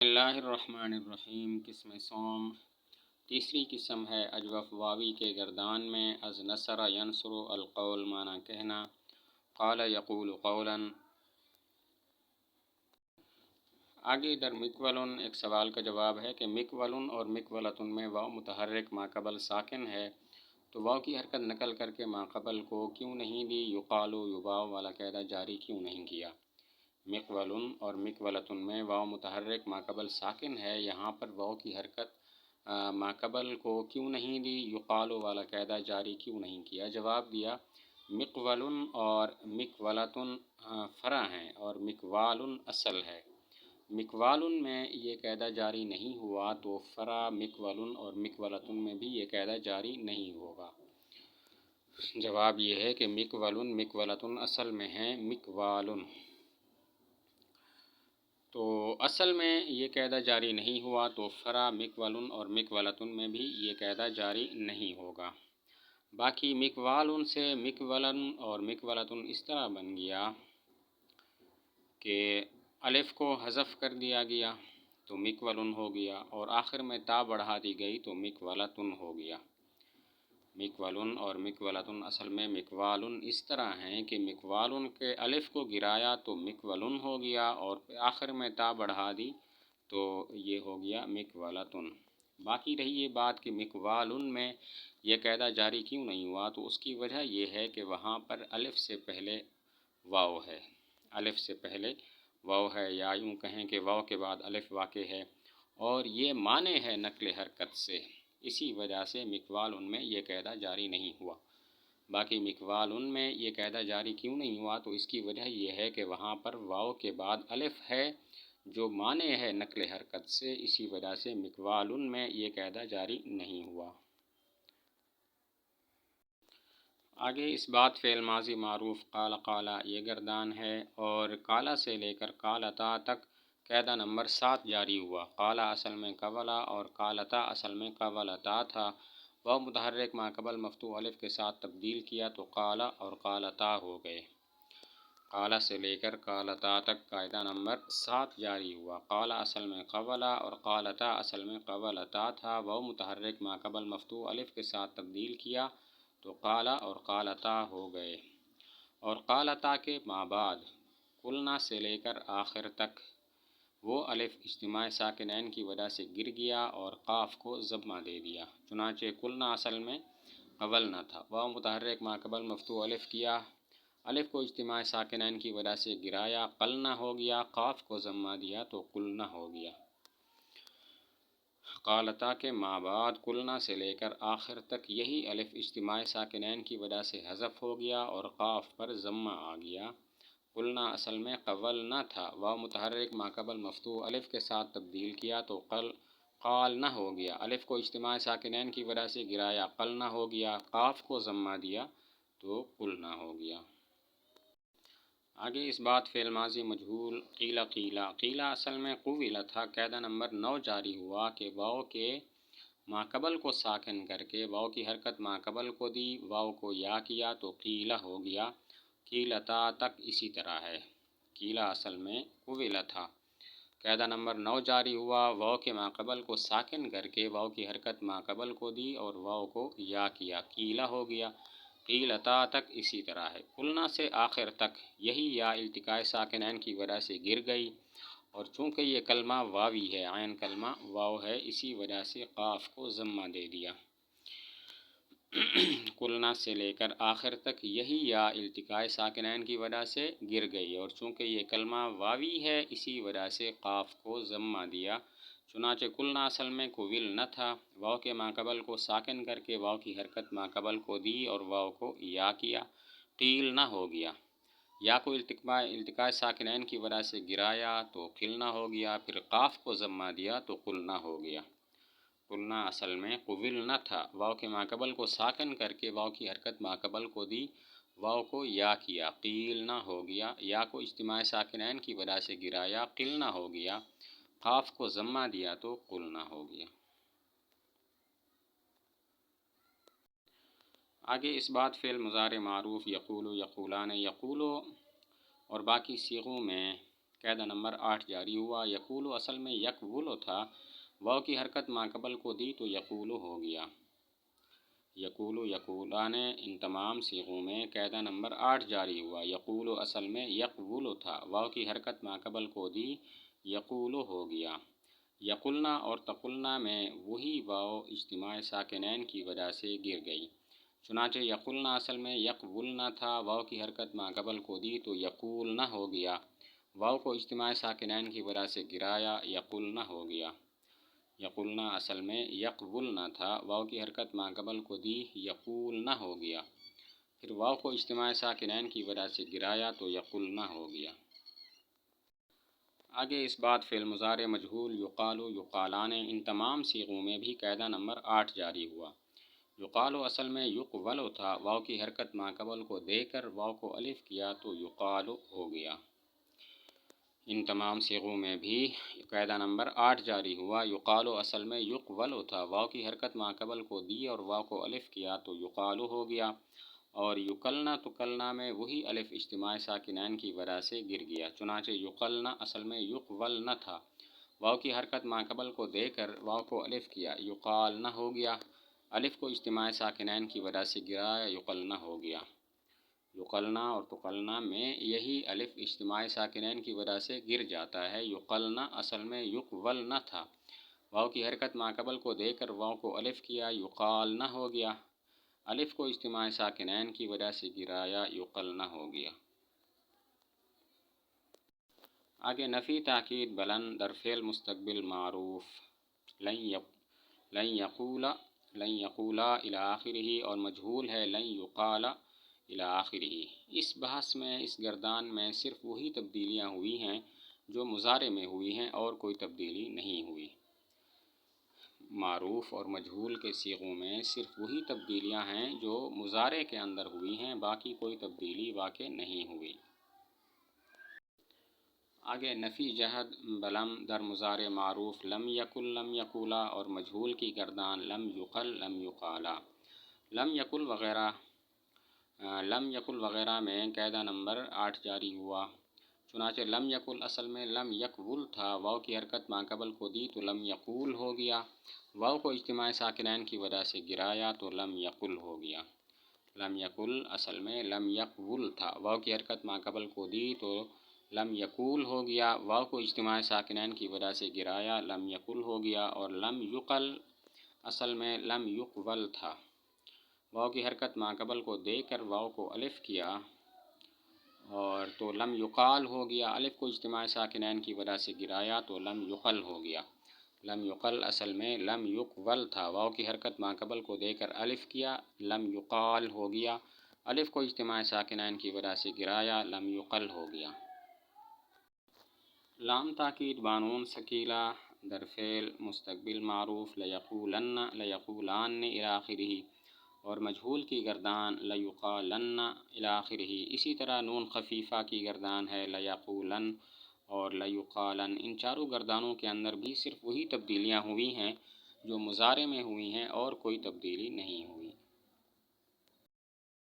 بسم اللہ الرحمن الرحیم۔ قسم سوم تیسری قسم ہے اجوف واوی کے گردان میں از نصر ینصر القول معنی کہنا، قال یقول قولا۔ آگے در مکولن ایک سوال کا جواب ہے کہ مکولن اور مکولتن میں واو متحرک ماقبل ساکن ہے تو واو کی حرکت نقل کر کے ماقبل کو کیوں نہیں دی، یقالو یباؤ والا قاعدہ جاری کیوں نہیں کیا؟ مکولن اور مکولتن میں واو متحرک ماقبل ساکن ہے، یہاں پر واو کی حرکت ماقبل کو کیوں نہیں دی، یقالو والا قاعدہ جاری کیوں نہیں کیا؟ جواب دیا مکولن اور مکولتن فرع ہیں اور مکوالن اصل ہے۔ مکوالن میں یہ قاعدہ جاری نہیں ہوا تو فرع مکولن اور مکولتن میں بھی یہ قاعدہ جاری نہیں ہوگا۔ جواب یہ ہے کہ مکولن مکولتن اصل میں ہیں مکوالن، تو اصل میں یہ قاعدہ جاری نہیں ہوا تو فرع مکولن اور مکولتن میں بھی یہ قاعدہ جاری نہیں ہوگا۔ باقی مکوالن سے مکولن اور مکولتن اس طرح بن گیا کہ الف کو حذف کر دیا گیا تو مکولن ہو گیا اور آخر میں تا بڑھا دی گئی تو مکولتن ہو گیا۔ مکولن اور مکولتن اصل میں مکوالن اس طرح ہیں کہ مکوالن کے الف کو گرایا تو مکولن ہو گیا اور آخر میں تا بڑھا دی تو یہ ہو گیا مکولتن۔ باقی رہی یہ بات کہ مکوالن میں یہ قاعدہ جاری کیوں نہیں ہوا تو اس کی وجہ یہ ہے کہ وہاں پر الف سے پہلے واو ہے، الف سے پہلے واو ہے، یا یوں کہیں کہ واو کے بعد الف واقع ہے اور یہ معنی ہے نقل حرکت سے، اسی وجہ سے مکوالن میں یہ قاعدہ جاری نہیں ہوا۔ باقی مکوالن میں یہ قاعدہ جاری کیوں نہیں ہوا تو اس کی وجہ یہ ہے کہ وہاں پر واو کے بعد الف ہے جو معنی ہے نقل حرکت سے، اسی وجہ سے مکوالن میں یہ قاعدہ جاری نہیں ہوا۔ آگے اس بات فعل ماضی معروف قال قالا یہ گردان ہے اور قالا سے لے کر قالتا تک قاعدہ نمبر 7 جاری ہوا۔ قالا اصل میں قولا اور قالتا اصل میں قولتا تھا، واو متحرک ماقبل مفتوح الف کے ساتھ تبدیل کیا تو قالا اور قالتا ہو گئے۔ قالا سے لے کر قالتا تک قاعدہ نمبر 7 جاری ہوا۔ قالا اصل میں قولا اور قالتا اصل میں قولتا تھا، واو متحرک ماقبل مفتوح الف کے ساتھ تبدیل کیا تو قالا اور قالتا ہو گئے۔ اور قالتا کے مابعد قلنا سے لے کر آخر تک وہ الف اجتماع ساکنین کی وجہ سے گر گیا اور قاف کو ضمہ دے دیا، چنانچہ قلنا اصل میں قولنا تھا، واو متحرک ماقبل مفتوح الف کیا، الف کو اجتماع ساکنین کی وجہ سے گرایا، قلنا ہو گیا، قاف کو ضمہ دیا تو قلنا ہو گیا۔ قالتا کے مابعد قلنا سے لے کر آخر تک یہی الف اجتماع ساکنین کی وجہ سے حذف ہو گیا اور قاف پر ضمہ آ گیا۔ قلنا اصل میں قولنا تھا، واو متحرک ماقبل مفتوح الف کے ساتھ تبدیل کیا تو قالنا ہو گیا، الف کو اجتماع ساکنین کی وجہ سے گرایا، قلنا ہو گیا، قاف کو ضمہ دیا تو قلنا ہو گیا۔ آگے اس بات فعل ماضی مجہول قیلا قیلا، قیلا اصل میں قویلا تھا، قاعدہ نمبر 9 جاری ہوا کہ واو کے ماقبل کو ساکن کر کے واو کی حرکت ماقبل کو دی، واو کو یا کیا تو قیلا ہو گیا۔ قیلتا تک اسی طرح ہے، قیلا اصل میں قویلا تھا، قاعدہ نمبر 9 جاری ہوا، واو کے ماقبل کو ساکن کر کے واو کی حرکت ماقبل کو دی اور واو کو یا کیا، قیلا ہو گیا۔ قیلتا تک اسی طرح ہے، قلنا سے آخر تک یہی یا التقاء ساکنین کی وجہ سے گر گئی اور چونکہ یہ کلمہ واوی ہے، عین کلمہ واو ہے، اسی وجہ سے قاف کو ضمہ دے دیا۔ قلنا سے لے کر آخر تک یہی یا التقاء ساکنین کی وجہ سے گر گئی اور چونکہ یہ کلمہ واوی ہے، اسی وجہ سے قاف کو ضمہ دیا، چنانچہ قلنا اصل میں قویل نہ تھا، واو کے ماقبل کو ساکن کر کے واو کی حرکت ماقبل کو دی اور واو کو یا کیا، قیل نہ ہو گیا، یا کو التقاء ساکنین کی وجہ سے گرایا تو قلنا ہو گیا، پھر قاف کو ضمہ دیا تو قلنا ہو گیا۔ قلنا اصل میں قویل نہ تھا، واو کے ماقبل کو ساکن کر کے واو کی حرکت ماقبل کو دی، واو کو یا کیا، قیل نہ ہو گیا، یا کو اجتماع ساکنین کی وجہ سے گرایا، قلنا ہو گیا، قاف کو ضمہ دیا تو قلنا ہو گیا۔ آگے اس بات فعل مضارع معروف یقولو یقولان یقولو اور باقی صیغوں میں قاعدہ نمبر 8 جاری ہوا۔ یقول اصل میں یقول تھا، واو کی حرکت ماقبل کو دی تو یقول ہو گیا۔ یقول یقولان ان تمام صیغوں میں قاعدہ نمبر 8 جاری ہوا۔ یقول اصل میں یقول تھا، واو کی حرکت ماقبل کو دی یقول ہو گیا۔ یقلنا اور تقلنا میں وہی واو اجتماع ساکنین کی وجہ سے گر گئی، چنانچہ یقلنا اصل میں یقولنا تھا، واو کی حرکت ماقبل کو دی تو یقولنا ہو گیا۔ واو کو اجتماع ساکنین کی وجہ سے گرایا، یقولنا ہو گیا۔ یقولنا اصل میں یقولنا تھا، واو کی حرکت ماقبل کو دی یقولنا ہو گیا، پھر واو کو اجتماع ساکنین کی وجہ سے گرایا تو یقولنا ہو گیا۔ آگے اس بعد فعل مضارع مجہول یقال یقالان ان تمام صیغوں میں بھی قاعدہ نمبر 8 جاری ہوا۔ یقال اصل میں یقول تھا، واو کی حرکت ماقبل کو دے کر واو کو الف کیا تو یقال ہو گیا۔ ان تمام صیغوں میں بھی قاعدہ نمبر 8 جاری ہوا۔ یقال اصل میں یقول تھا، واو کی حرکت ماقبل کو دی اور واو کو الف کیا تو یقال ہو گیا، اور یقلنا تقلنا میں وہی الف اجتماع ساکنین کی وجہ سے گر گیا، چنانچہ یقلنا اصل میں یقولنا تھا، واو کی حرکت ماقبل کو دے کر واو کو الف کیا، یقالنا ہو گیا، الف کو اجتماع ساکنین کی وجہ سے گرایا، یقلنا ہو گیا۔ یقلنا اور تقلنا میں یہی الف اجتماع ساکنین کی وجہ سے گر جاتا ہے۔ یقلنا اصل میں یقولنا تھا، واو کی حرکت ماقبل کو دے کر واو کو الف کیا، یقالنا ہو گیا، الف کو اجتماع ساکنین کی وجہ سے گرایا، یقلنا ہو گیا۔ آگے نفی تاکید بلند در فعل مستقبل معروف لن یقولا الی آخرہ، اور مجہول ہے لن یقالا الی آخرہ۔ اس بحث میں، اس گردان میں صرف وہی تبدیلیاں ہوئی ہیں جو مضارع میں ہوئی ہیں، اور کوئی تبدیلی نہیں ہوئی۔ معروف اور مجہول کے صیغوں میں صرف وہی تبدیلیاں ہیں جو مضارع کے اندر ہوئی ہیں، باقی کوئی تبدیلی واقع نہیں ہوئی۔ آگے نفی جہد بلم در مضارع معروف لم یکل لم یقولا، اور مجہول کی گردان لم یقل لم یقالا۔ لم یکل وغیرہ میں قاعدہ نمبر 8 جاری ہوا، چنانچہ لم یکل اصل میں لم یقول تھا، واو کی حرکت ماقبل کو دی تو لم یقول ہو گیا، واو کو اجتماع ساکنین کی وجہ سے گرایا تو لم یقل ہو گیا۔ لم یقل اصل میں لم یقول تھا، واو کی حرکت ماقبل کو دی تو لم یقول ہو گیا، واو کو اجتماع ساکنین کی وجہ سے گرایا، لم یقل ہو گیا۔ اور لم یقل اصل میں لم یقول تھا، واو کی حرکت ماقبل کو دے کر واو کو الف کیا اور تو لم یقال ہو گیا، الف کو اجتماع ساکنین کی وجہ سے گرایا تو لم یقل ہو گیا۔ لم یقل اصل میں لم یقول تھا، واو کی حرکت ماقبل کو دے کر الف کیا، لم یقال ہو گیا، الف کو اجتماع ساکنین کی وجہ سے گرایا، لم یقل ہو گیا۔ لام تاکید بانون ثقیلہ در فعل مستقبل معروف لیقولان الی آخرہ، اور مجہول کی گردان لیقالن الی آخرہ۔ اسی طرح نون خفیفہ کی گردان ہے لیقولن اور لیقالن۔ ان چاروں گردانوں کے اندر بھی صرف وہی تبدیلیاں ہوئی ہیں جو مضارع میں ہوئی ہیں، اور کوئی تبدیلی نہیں ہوئی۔